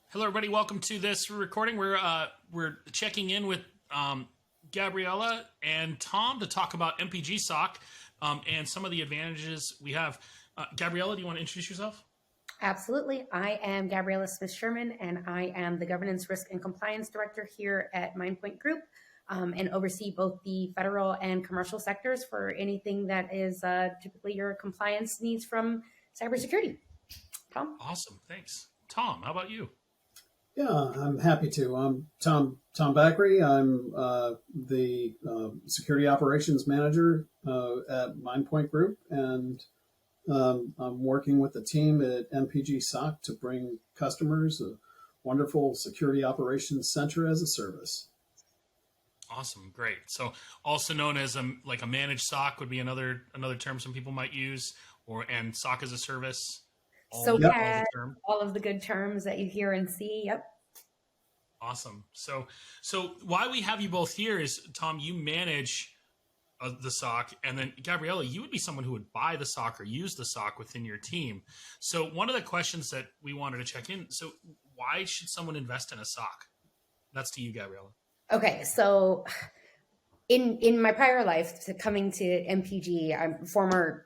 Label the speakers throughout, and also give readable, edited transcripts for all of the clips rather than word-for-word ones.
Speaker 1: Hello, everybody. Welcome to this recording. We're checking in with Gabriella and Tom to talk about MPGSOC and some of the advantages we have. Gabriella, do you want to introduce yourself?
Speaker 2: Absolutely. I am Gabriella Smith-Sherman, and I am the Governance, Risk, and Compliance Director here at MindPoint Group, and oversee both the federal and commercial sectors for anything that is typically your compliance needs from cybersecurity. Tom?
Speaker 1: Awesome. Thanks. Tom, how about you?
Speaker 3: Yeah, I'm happy to. I'm Tom Bakry. I'm the Security Operations Manager at MindPoint Group, and I'm working with the team at MPGSOC to bring customers a wonderful Security Operations Center as a service.
Speaker 1: Awesome. Great. So also known as a managed SOC would be another term some people might use, and SOC as a service.
Speaker 2: All of the good terms that you hear and see. Yep.
Speaker 1: Awesome. So why we have you both here is, Tom, you manage the SOC, and then Gabriella, you would be someone who would buy the SOC or use the SOC within your team. So one of the questions that we wanted to check in, so why should someone invest in a SOC? That's to you, Gabriella.
Speaker 2: Okay. So in my prior life, coming to MPG, I'm former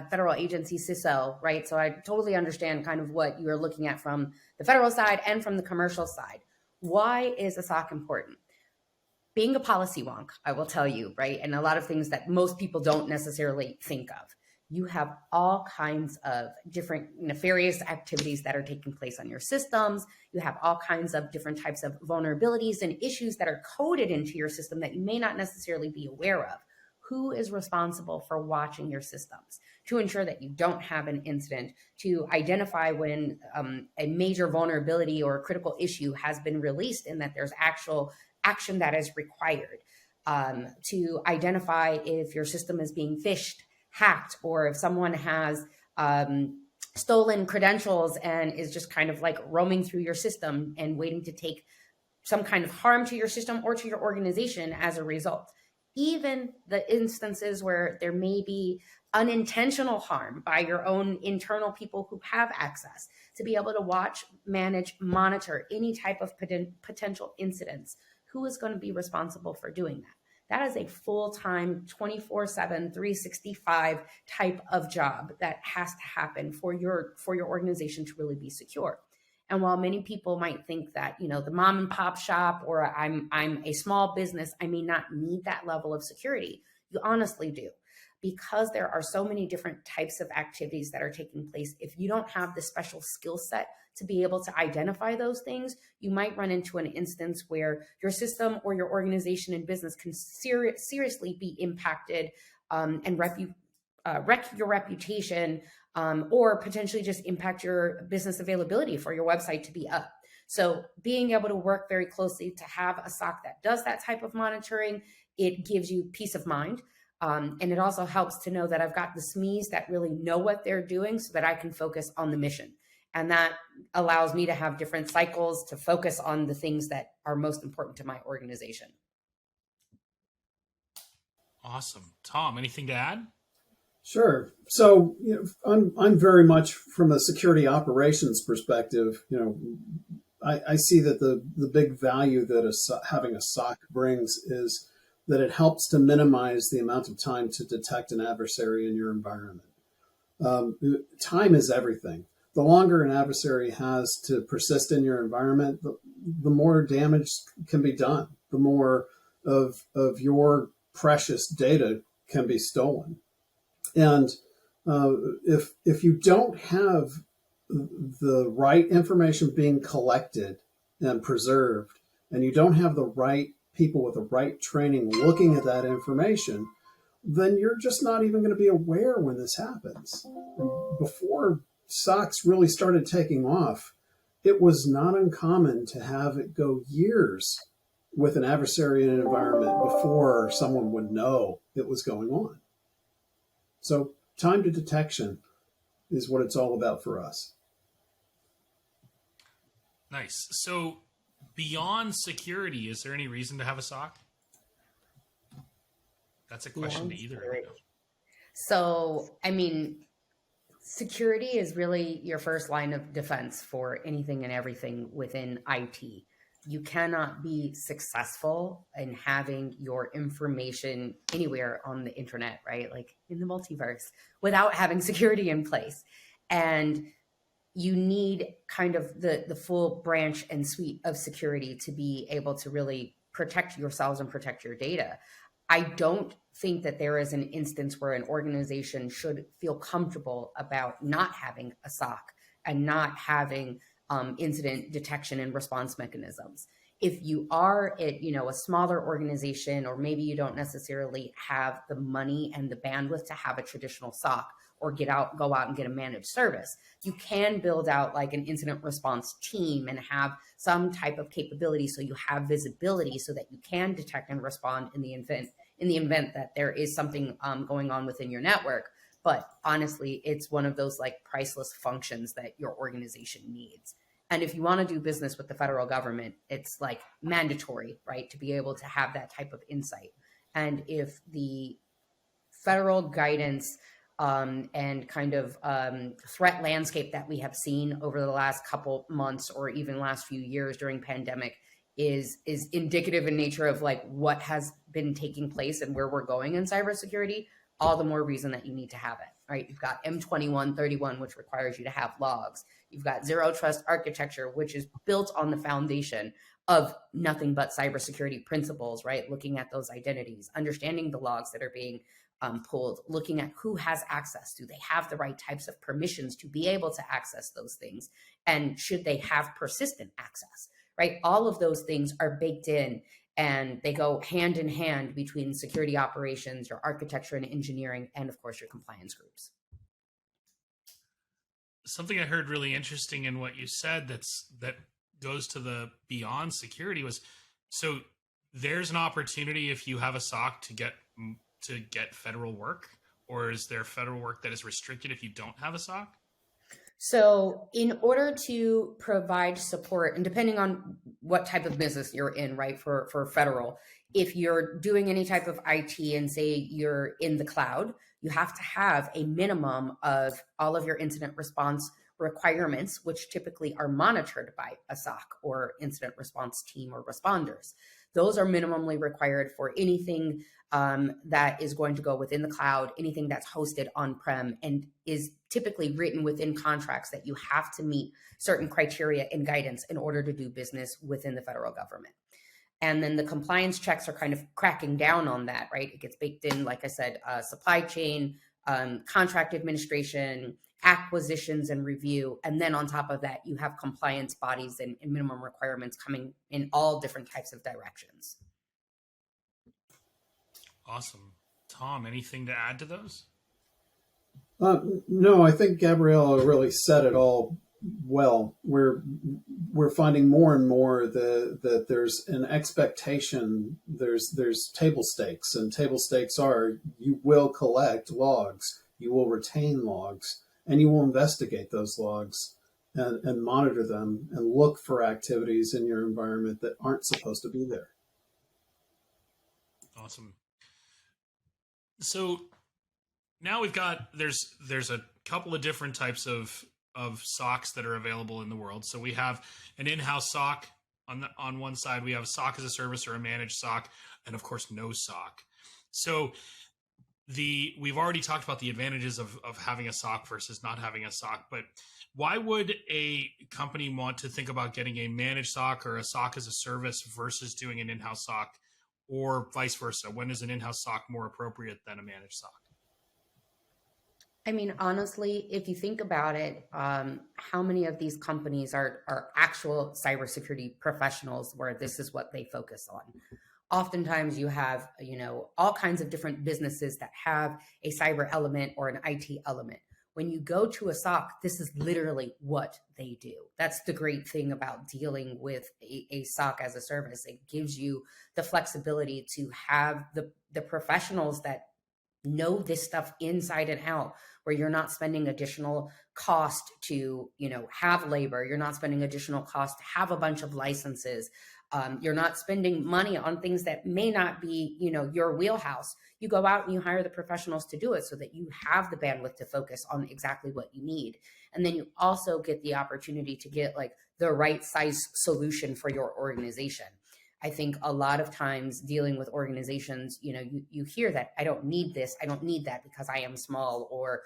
Speaker 2: federal agency CISO, right? So I totally understand kind of what you're looking at from the federal side and from the commercial side. Why is a SOC important? Being a policy wonk, I will tell you, right? And a lot of things that most people don't necessarily think of. You have all kinds of different nefarious activities that are taking place on your systems. You have all kinds of different types of vulnerabilities and issues that are coded into your system that you may not necessarily be aware of. Who is responsible for watching your systems to ensure that you don't have an incident, to identify when a major vulnerability or a critical issue has been released and that there's actual action that is required, to identify if your system is being phished, hacked, or if someone has stolen credentials and is just kind of like roaming through your system and waiting to take some kind of harm to your system or to your organization as a result. Even the instances where there may be unintentional harm by your own internal people who have access, to be able to watch, manage, monitor any type of potential incidents. Who is going to be responsible for doing that? That is a full-time 24/7, 365 type of job that has to happen for your organization to really be secure. And while many people might think that, the mom and pop shop or I'm a small business, I may not need that level of security, you honestly do. Because there are so many different types of activities that are taking place, if you don't have the special skill set to be able to identify those things, you might run into an instance where your system or your organization and business can seriously be impacted and wreck your reputation, or potentially just impact your business availability for your website to be up. So being able to work very closely to have a SOC that does that type of monitoring, it gives you peace of mind. And it also helps to know that I've got the SMEs that really know what they're doing so that I can focus on the mission. And that allows me to have different cycles to focus on the things that are most important to my organization.
Speaker 1: Awesome. Tom, anything to add?
Speaker 3: Sure. So I'm very much from a security operations perspective. I see that the big value that having a SOC brings is that it helps to minimize the amount of time to detect an adversary in your environment. Time is everything. The longer an adversary has to persist in your environment, the more damage can be done. The more of your precious data can be stolen. And if you don't have the right information being collected and preserved, and you don't have the right people with the right training looking at that information, then you're just not even going to be aware when this happens. Before SOCs really started taking off, it was not uncommon to have it go years with an adversary in an environment before someone would know it was going on. So time to detection is what it's all about for us.
Speaker 1: Nice. So beyond security, is there any reason to have a SOC? That's a question to either of you.
Speaker 2: So, I mean, security is really your first line of defense for anything and everything within IT. You cannot be successful in having your information anywhere on the internet, right? Like in the multiverse, without having security in place. And you need kind of the full branch and suite of security to be able to really protect yourselves and protect your data. I don't think that there is an instance where an organization should feel comfortable about not having a SOC and not having incident detection and response mechanisms. If you are at, a smaller organization, or maybe you don't necessarily have the money and the bandwidth to have a traditional SOC, or go out and get a managed service, you can build out like an incident response team and have some type of capability so you have visibility so that you can detect and respond in the event that there is something going on within your network. But honestly, it's one of those like priceless functions that your organization needs. And if you want to do business with the federal government, it's like mandatory, right, to be able to have that type of insight. And if the federal guidance and kind of threat landscape that we have seen over the last couple months or even last few years during pandemic is indicative in nature of like what has been taking place and where we're going in cybersecurity, all the more reason that you need to have it, right? You've got M2131, which requires you to have logs. You've got zero trust architecture, which is built on the foundation of nothing but cybersecurity principles, right? Looking at those identities, understanding the logs that are being pulled, looking at who has access. Do they have the right types of permissions to be able to access those things? And should they have persistent access, right? All of those things are baked in, and they go hand in hand between security operations, your architecture and engineering, and of course your compliance groups.
Speaker 1: Something I heard really interesting in what you said that goes to the beyond security was, so there's an opportunity if you have a SOC to get federal work, or is there federal work that is restricted if you don't have a SOC?
Speaker 2: So in order to provide support, and depending on what type of business you're in, right, for federal, if you're doing any type of IT and say you're in the cloud, you have to have a minimum of all of your incident response requirements, which typically are monitored by a SOC or incident response team or responders. Those are minimally required for anything that is going to go within the cloud, anything that's hosted on-prem, and is typically written within contracts that you have to meet certain criteria and guidance in order to do business within the federal government. And then the compliance checks are kind of cracking down on that, right? It gets baked in, like I said, supply chain, contract administration, acquisitions and review. And then on top of that, you have compliance bodies and minimum requirements coming in all different types of directions.
Speaker 1: Awesome. Tom, anything to add to those?
Speaker 3: No, I think Gabriella really said it all well. We're finding more and more that there's an expectation, there's table stakes, and table stakes are you will collect logs, you will retain logs, and you will investigate those logs and monitor them and look for activities in your environment that aren't supposed to be there.
Speaker 1: Awesome. So now we've got there's a couple of different types of SOCs that are available in the world. So we have an in-house SOC on one side. We have a SOC as a service or a managed SOC, and of course no SOC. So we've already talked about the advantages of having a SOC versus not having a SOC, but why would a company want to think about getting a managed SOC or a SOC as a service versus doing an in-house SOC, or vice versa? When is an in-house SOC more appropriate than a managed SOC?
Speaker 2: I mean, honestly, if you think about it, how many of these companies are actual cybersecurity professionals where this is what they focus on? Oftentimes you have, all kinds of different businesses that have a cyber element or an IT element. When you go to a SOC, this is literally what they do. That's the great thing about dealing with a SOC as a service. It gives you the flexibility to have the professionals that know this stuff inside and out, where you're not spending additional cost to, have labor. You're not spending additional cost to have a bunch of licenses. You're not spending money on things that may not be, your wheelhouse. You go out and you hire the professionals to do it so that you have the bandwidth to focus on exactly what you need. And then you also get the opportunity to get like the right size solution for your organization. I think a lot of times dealing with organizations, you hear that I don't need this, I don't need that because I am small, or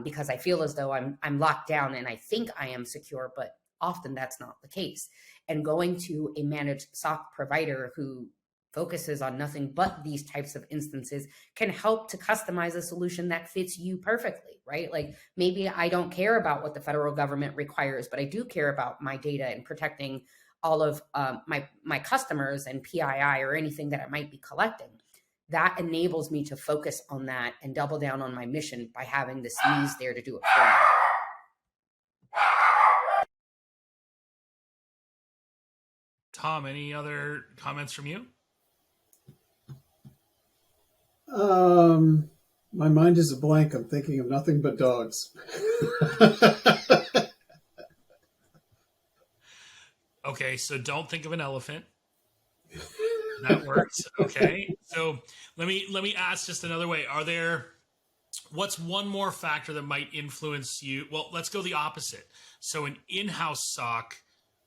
Speaker 2: because I feel as though I'm locked down and I think I am secure, but often that's not the case. And going to a managed SOC provider who focuses on nothing but these types of instances can help to customize a solution that fits you perfectly, right? Like maybe I don't care about what the federal government requires, but I do care about my data and protecting all of my customers and PII or anything that I might be collecting. That enables me to focus on that and double down on my mission by having the SMEs there to do it for me.
Speaker 1: Tom, any other comments from you?
Speaker 3: My mind is a blank. I'm thinking of nothing but dogs.
Speaker 1: Okay, so don't think of an elephant. That works. Okay. So let me ask just another way. What's one more factor that might influence you? Well, let's go the opposite. So an in-house SOC,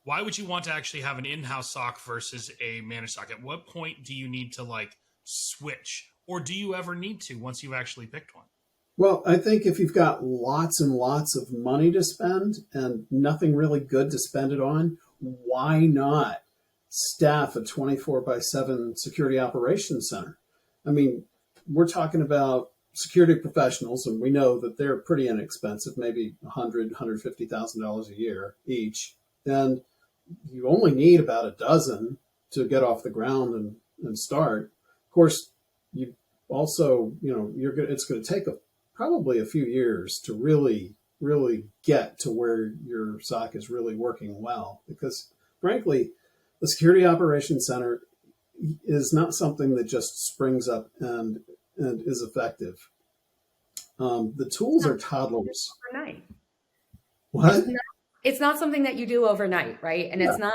Speaker 1: why would you want to actually have an in-house SOC versus a managed SOC? At what point do you need to like switch? Or do you ever need to once you've actually picked one?
Speaker 3: Well, I think if you've got lots and lots of money to spend and nothing really good to spend it on, why not staff a 24/7 security operations center? I mean, we're talking about security professionals, and we know that they're pretty inexpensive, maybe $100,000, $150,000 a year each. And you only need about a dozen to get off the ground and start. Of course, you also, it's going to take probably a few years to really get to where your SOC is really working well, because frankly, the Security Operations Center is not something that just springs up and is effective. The tools are toddlers.
Speaker 2: Overnight.
Speaker 3: What?
Speaker 2: It's not something that you do overnight, right? And it's not,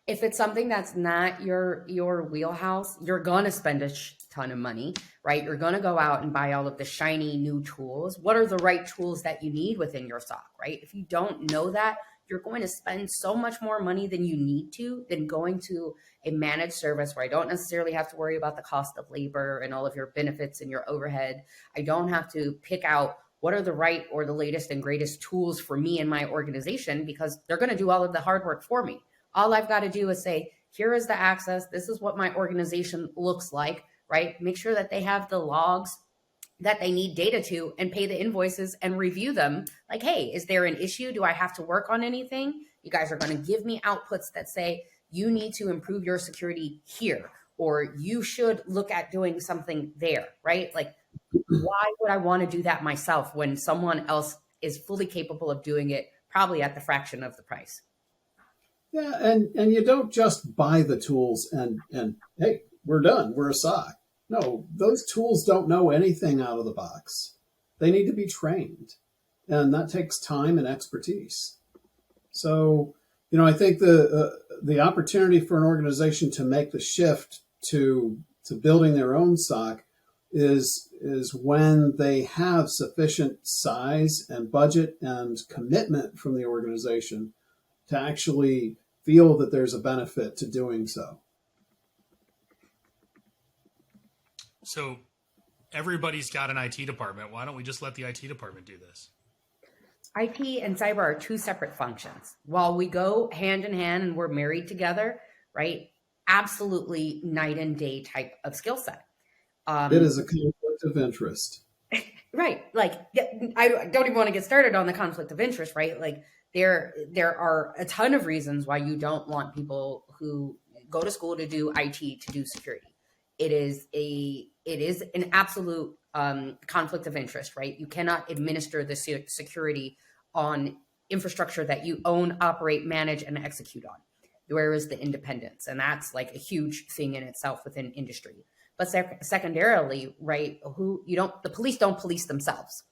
Speaker 2: if it's something that's not your wheelhouse, you're going to spend a ton of money, right? You're going to go out and buy all of the shiny new tools. What are the right tools that you need within your SOC, right? If you don't know that, you're going to spend so much more money than you need to than going to a managed service where I don't necessarily have to worry about the cost of labor and all of your benefits and your overhead. I don't have to pick out what are the right or the latest and greatest tools for me and my organization, because they're going to do all of the hard work for me. All I've got to do is say, here is the access. This is what my organization looks like, right? Make sure that they have the logs that they need data to and pay the invoices and review them. Like, hey, is there an issue? Do I have to work on anything? You guys are going to give me outputs that say, you need to improve your security here, or you should look at doing something there, right? Like, why would I want to do that myself when someone else is fully capable of doing it, probably at the fraction of the price?
Speaker 3: Yeah, and you don't just buy the tools and hey, we're done. We're a SOC. No, those tools don't know anything out of the box. They need to be trained, and that takes time and expertise. So, I think the opportunity for an organization to make the shift to building their own SOC is when they have sufficient size and budget and commitment from the organization to actually feel that there's a benefit to doing so.
Speaker 1: So everybody's got an IT department. Why don't we just let the IT department do this?
Speaker 2: IT and cyber are two separate functions. While we go hand in hand and we're married together, right? Absolutely night and day type of skill set.
Speaker 3: It is a conflict of interest.
Speaker 2: Right. Like, I don't even want to get started on the conflict of interest, right? Like, there are a ton of reasons why you don't want people who go to school to do IT to do security. It is an absolute conflict of interest, right? You cannot administer the security on infrastructure that you own, operate, manage, and execute on. Where is the independence? And that's like a huge thing in itself within industry. But secondarily, right, the police don't police themselves.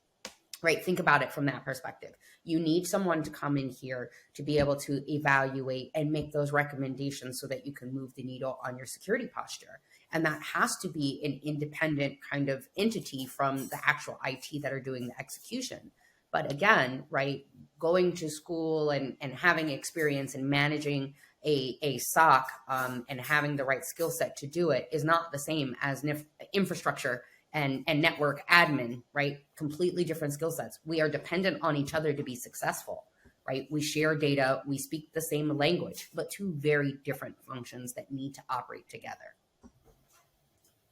Speaker 2: right? Think about it from that perspective. You need someone to come in here to be able to evaluate and make those recommendations so that you can move the needle on your security posture. And that has to be an independent kind of entity from the actual IT that are doing the execution. But again, right, going to school and having experience in managing a SOC and having the right skill set to do it is not the same as infrastructure and network admin, right? Completely different skill sets. We are dependent on each other to be successful, right? We share data, we speak the same language, but two very different functions that need to operate together.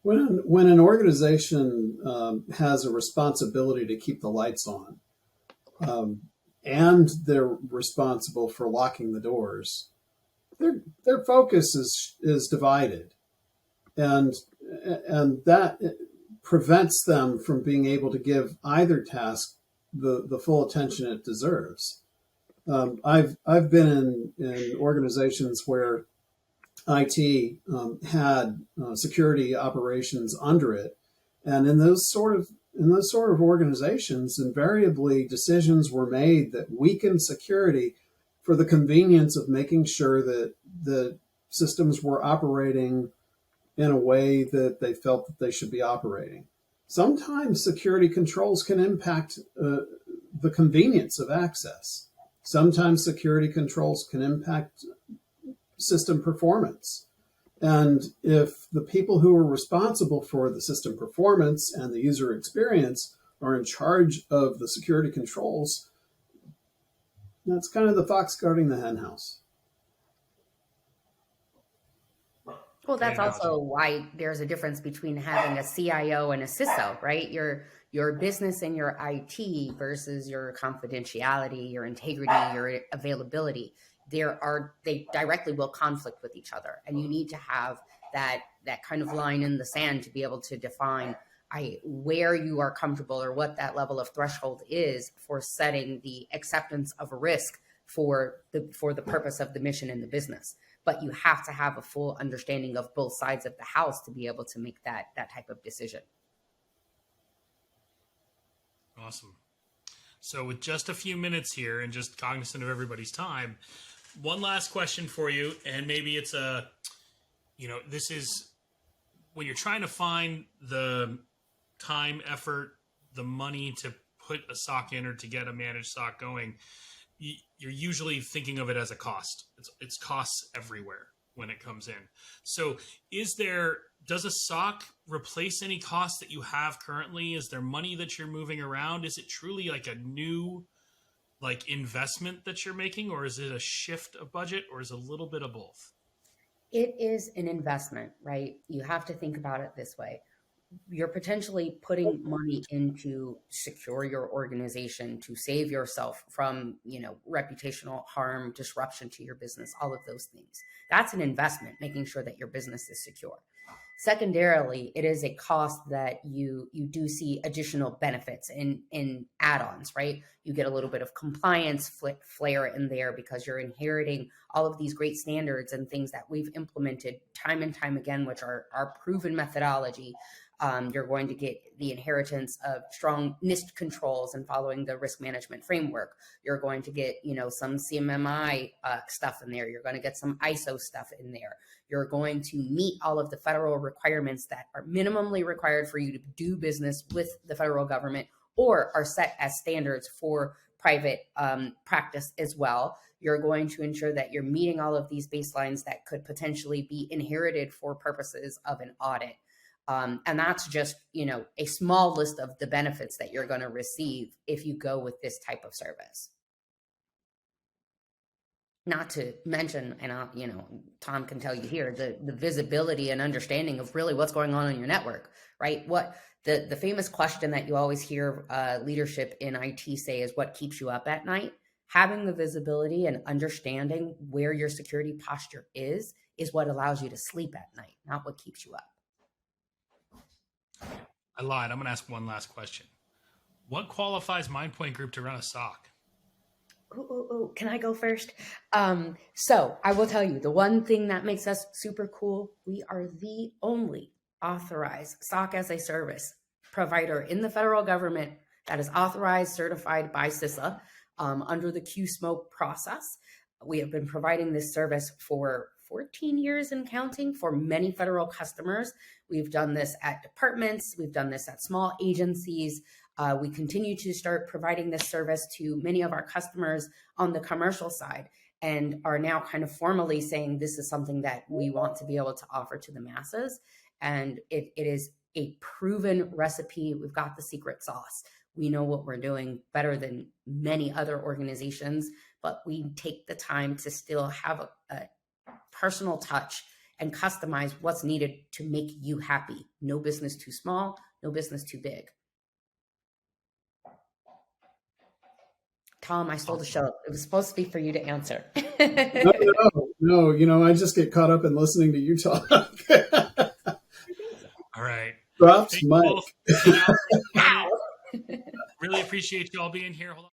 Speaker 3: When an organization has a responsibility to keep the lights on, and they're responsible for locking the doors, their focus is divided, and that prevents them from being able to give either task the full attention it deserves. I've been in organizations where IT had security operations under it, and in those sort of organizations, invariably decisions were made that weakened security for the convenience of making sure that the systems were operating in a way that they felt that they should be operating. Sometimes security controls can impact the convenience of access. Sometimes security controls can impact system performance. And if the people who are responsible for the system performance and the user experience are in charge of the security controls, that's kind of the fox guarding the hen house.
Speaker 2: Well, that's also why there's a difference between having a CIO and a CISO, right? Your business and your IT versus your confidentiality, your integrity, your availability. They directly will conflict with each other, and you need to have that kind of line in the sand to be able to define where you are comfortable or what that level of threshold is for setting the acceptance of a risk for the purpose of the mission and the business. But you have to have a full understanding of both sides of the house to be able to make that type of decision.
Speaker 1: Awesome. So with just a few minutes here and just cognizant of everybody's time, one last question for you, and maybe it's this is when you're trying to find the time, effort, the money to put a SOC in or to get a managed SOC going, you're usually thinking of it as a cost. It's costs everywhere when it comes in. So does a SOC replace any costs that you have currently? Is there money that you're moving around? Is it truly like a new investment that you're making, or is it a shift of budget, or is it a little bit of both?
Speaker 2: It is an investment, right? You have to think about it this way. You're potentially putting money in to secure your organization, to save yourself from, reputational harm, disruption to your business, all of those things. That's an investment, making sure that your business is secure. Secondarily, it is a cost that you do see additional benefits in add-ons, right? You get a little bit of compliance flair in there because you're inheriting all of these great standards and things that we've implemented time and time again, which are our proven methodology. You're going to get the inheritance of strong NIST controls and following the risk management framework. You're going to get, some CMMI stuff in there. You're going to get some ISO stuff in there. You're going to meet all of the federal requirements that are minimally required for you to do business with the federal government or are set as standards for private practice as well. You're going to ensure that you're meeting all of these baselines that could potentially be inherited for purposes of an audit. And that's just, a small list of the benefits that you're going to receive if you go with this type of service. Not to mention, and Tom can tell you here, the visibility and understanding of really what's going on in your network, right? What the famous question that you always hear leadership in IT say is, what keeps you up at night? Having the visibility and understanding where your security posture is what allows you to sleep at night, not what keeps you up.
Speaker 1: I lied. I'm going to ask one last question. What qualifies MindPoint Group to run a SOC?
Speaker 2: Can I go first? So I will tell you, the one thing that makes us super cool, we are the only authorized SOC as a service provider in the federal government that is authorized, certified by CISA under the Q-Smoke process. We have been providing this service for 14 years and counting for many federal customers. We've done this at departments. We've done this at small agencies. We continue to start providing this service to many of our customers on the commercial side, and are now kind of formally saying this is something that we want to be able to offer to the masses. And it is a proven recipe. We've got the secret sauce. We know what we're doing better than many other organizations, but we take the time to still have a personal touch and customize what's needed to make you happy. No business too small, no business too big. Tom, I stole the show. It was supposed to be for you to answer.
Speaker 3: No. I just get caught up in listening to you talk.
Speaker 1: All right.
Speaker 3: Props, Mike.
Speaker 1: Really appreciate you all being here. Hold on.